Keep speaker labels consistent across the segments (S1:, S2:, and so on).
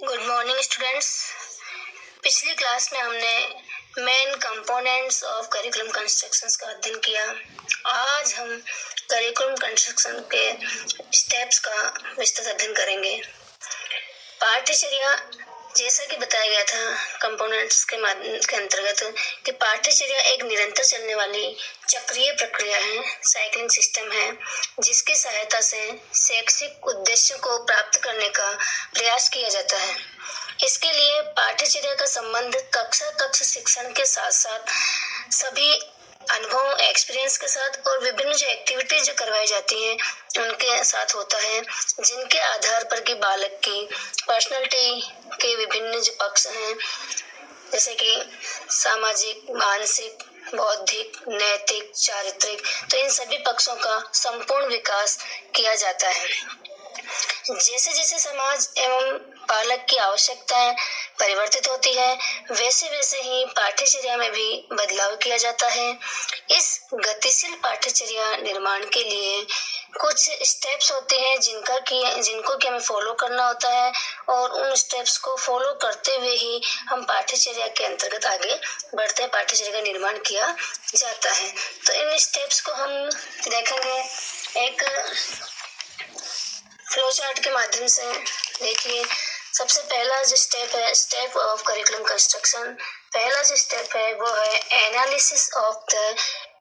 S1: Good morning students. पिछली class में हमने main components of curriculum constructions का अध्ययन किया। आज हम करिकुलम कंस्ट्रक्शन के स्टेप्स का विस्तृत अध्ययन करेंगे। पाठ्यचर्या, जैसा कि बताया गया था कंपोनेंट्स के अंतर्गत कि पाठ्यचर्या एक निरंतर चलने वाली चक्रीय प्रक्रिया है, साइक्लिंग सिस्टम है, जिसकी सहायता से शैक्षिक उद्देश्य को प्राप्त करने का प्रयास किया जाता है। इसके लिए पाठ्यचर्या का संबंध कक्षा शिक्षण के साथ साथ सभी अनुभव एक्सपीरियंस के साथ और विभिन्न जो एक्टिविटीज जो करवाई जाती हैं उनके साथ होता है, जिनके आधार पर कि बालक की पर्सनालिटी के विभिन्न जो पक्ष हैं, जैसे कि सामाजिक, मानसिक, बौद्धिक, नैतिक, चारित्रिक, तो इन सभी पक्षों का संपूर्ण विकास किया जाता है। जैसे जैसे समाज एवं बालक की आवश्यकताएं परिवर्तित होती है, वैसे वैसे ही पाठ्यचर्या में भी बदलाव किया जाता है। इस गतिशील पाठ्यचर्या निर्माण के लिए कुछ स्टेप्स होते हैं जिनको कि हमें फॉलो करना होता है, और उन स्टेप्स को फॉलो करते हुए ही हम पाठ्यचर्या के अंतर्गत आगे बढ़ते हैं, पाठ्यचर्या का निर्माण किया जाता है। तो इन स्टेप्स को हम देखेंगे एक फ्लो चार्ट के माध्यम से। देखिए, सबसे पहला जो स्टेप है, स्टेप ऑफ करिकुलम कंस्ट्रक्शन, पहला जो स्टेप है वो है analysis of the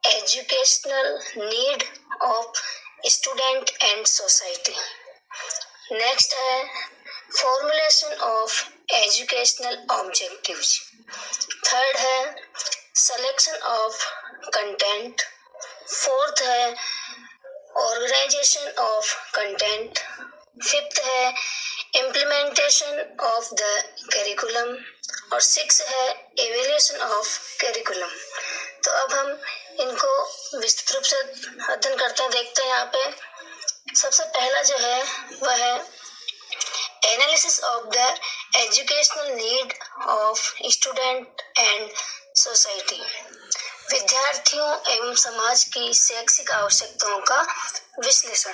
S1: educational need of student and society. Next है formulation of educational objectives. Third है सिलेक्शन ऑफ कंटेंट। फोर्थ है ऑर्गेनाइजेशन ऑफ कंटेंट। फिफ्थ है इम्प्लीमेंटेशन ऑफ द करिकुलम, और सिक्स है एवेल्यूशन ऑफ करिकुलम। तो अब हम इनको विस्तृत रूप से अध्ययन करते हैं, देखते हैं। यहाँ पे सबसे पहला जो है वह है analysis of the educational need of student and society. विद्यार्थियों एवं समाज की शैक्षिक आवश्यकताओं का विश्लेषण।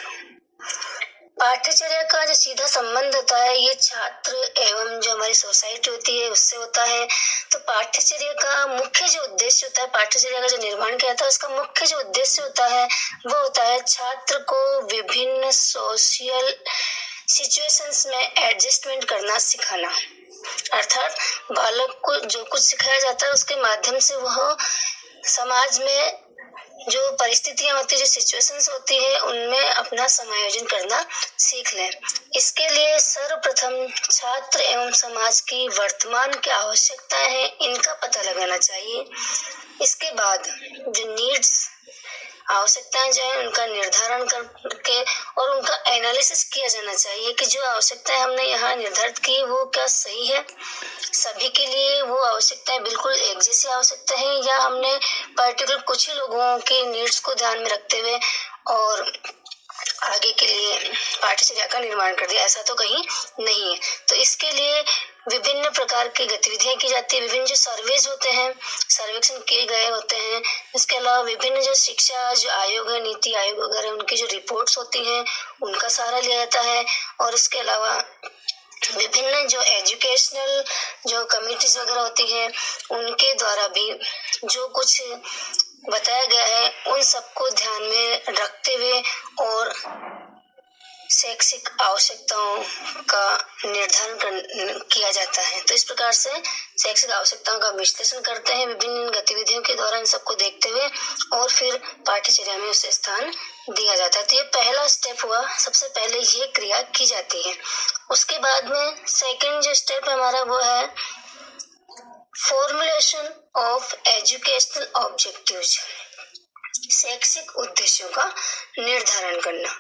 S1: पाठ्यचर्या का जो सीधा संबंध होता है ये छात्र एवं जो हमारी सोसाइटी होती है उससे होता है। तो पाठ्यचर्या का मुख्य जो उद्देश्य होता है, पाठ्यचर्या का जो निर्माण किया था उसका मुख्य जो उद्देश्य होता है वो होता है छात्र को विभिन्न सोशल सिचुएशंस में एडजस्टमेंट करना सिखाना। अर्थात बालक को जो कुछ सिखाया जाता है उसके माध्यम से वह समाज में जो परिस्थितियां होती है, जो सिचुएशंस होती है, उनमें अपना समायोजन करना सीख लें। इसके लिए सर्वप्रथम छात्र एवं समाज की वर्तमान की आवश्यकताएं हैं, इनका पता लगाना चाहिए। इसके बाद जो नीड्स, आवश्यकताएं जो है उनका निर्धारण करके और उनका एनालिसिस किया जाना चाहिए कि जो आवश्यकताएं हमने यहाँ निर्धारित की वो क्या सही है, सभी के लिए वो आवश्यकताएं बिल्कुल एक जैसी आवश्यकता है, या हमने पर्टिकुलर कुछ ही लोगों के नीड्स को ध्यान में रखते हुए और आगे के लिए पाठ्यचर्या का निर्माण कर दिया, ऐसा तो कहीं नहीं है। तो इसके लिए विभिन्न प्रकार की गतिविधियां की जाती है, विभिन्न जो सर्वेज होते हैं, सर्वेक्षण किए गए होते हैं। इसके अलावा विभिन्न जो शिक्षा जो आयोग है, नीति आयोग वगैरह, उनकी जो रिपोर्ट्स होती हैं उनका सहारा लिया जाता है। और इसके अलावा विभिन्न जो एजुकेशनल जो कमिटीज वगैरह होती हैं उनके द्वारा भी जो कुछ बताया गया है उन सबको ध्यान में रखते हुए और शैक्षिक आवश्यकताओं का निर्धारण किया जाता है। तो इस प्रकार से शैक्षिक आवश्यकताओं का विश्लेषण करते हैं विभिन्न गतिविधियों के द्वारा, इन सबको देखते हुए, और फिर पाठ्यचर्या में उसे स्थान दिया जाता है। तो ये पहला स्टेप हुआ, सबसे पहले ये क्रिया की जाती है। उसके बाद में सेकंड जो स्टेप हमारा वो है फॉर्मुलेशन ऑफ एजुकेशनल ऑब्जेक्टिव्स, शैक्षिक उद्देश्यों का निर्धारण करना।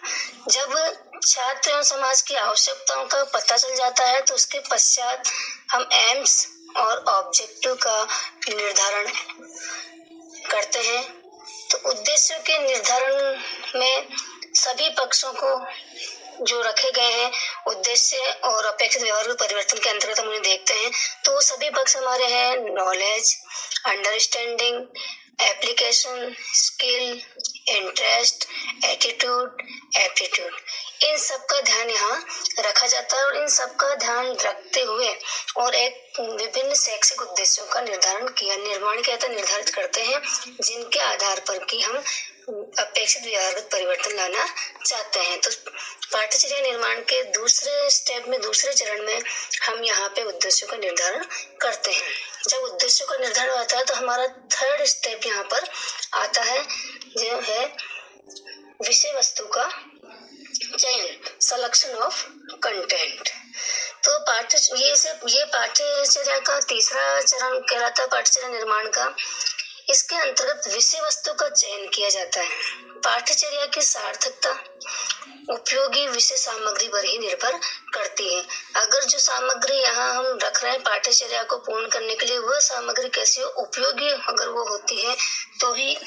S1: जब छात्र एवं समाज की आवश्यकताओं का पता चल जाता है तो उसके पश्चात हम एम्स और ऑब्जेक्टिव का निर्धारण करते हैं। तो उद्देश्यों के निर्धारण में सभी पक्षों को जो रखे गए हैं, उद्देश्य और अपेक्षित व्यवहार परिवर्तन के अंतर्गत हम उन्हें देखते हैं। तो वो सभी पक्ष हमारे हैं knowledge, understanding, application, skill, interest, attitude, aptitude, इन सब का ध्यान यहाँ रखा जाता है और इन सब का ध्यान रखते हुए और एक विभिन्न शैक्षिक उद्देश्यों का निर्माण किया था, निर्धारित करते हैं, जिनके आधार पर कि हम अपेक्षित व्यवहारगत परिवर्तन लाना चाहते हैं। तो पाठ्यचर्या निर्माण के दूसरे स्टेप में, दूसरे चरण में हम यहाँ पे उद्देश्यों का निर्धारण करते हैं। जब उद्देश्यों का निर्धारण आता है तो हमारा थर्ड स्टेप यहाँ पर आता है, जो है विषय वस्तु का चयन, सिलेक्शन ऑफ कंटेंट। तो ये पाठ्यचर्या का तीसरा चरण कहलाता है, पाठ्यचर्या निर्माण का। इसके अंतर्गत विषय वस्तु का चयन किया जाता है। पाठ्यचर्या की सार्थकता उपयोगी विषय सामग्री पर ही निर्भर करती है। अगर जो सामग्री यहाँ हम रख रहे हैं पाठ्यचर्या को पूर्ण करने के लिए, वह सामग्री कैसी हो, उपयोगी अगर वो होती है तो ही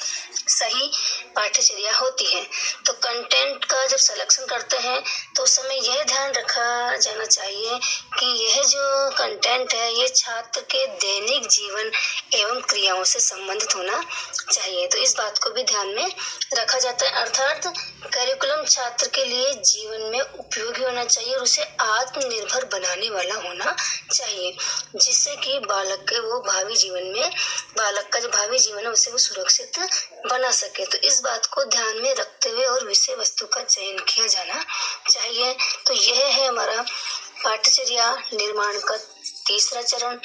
S1: सही पाठ्यचर्या होती है। तो कंटेंट का जब सिलेक्शन करते हैं तो उस समय यह ध्यान रखा जाना चाहिए कि यह जो कंटेंट है ये छात्र के दैनिक जीवन एवं क्रियाओं से संबंधित होना चाहिए। तो इस बात को भी ध्यान में रखा जाता है, अर्थात करिकुलम छात्र के लिए जीवन में उपयोगी होना चाहिए और उसे आत्मनिर्भर बनाने वाला होना चाहिए, जिससे कि बालक का जो भावी जीवन है उसे वो सुरक्षित बना सके। तो इस बात को ध्यान में रखते हुए और विषय वस्तु का चयन किया जाना चाहिए। तो यह है हमारा पाठ्यचर्या निर्माण का तीसरा चरण।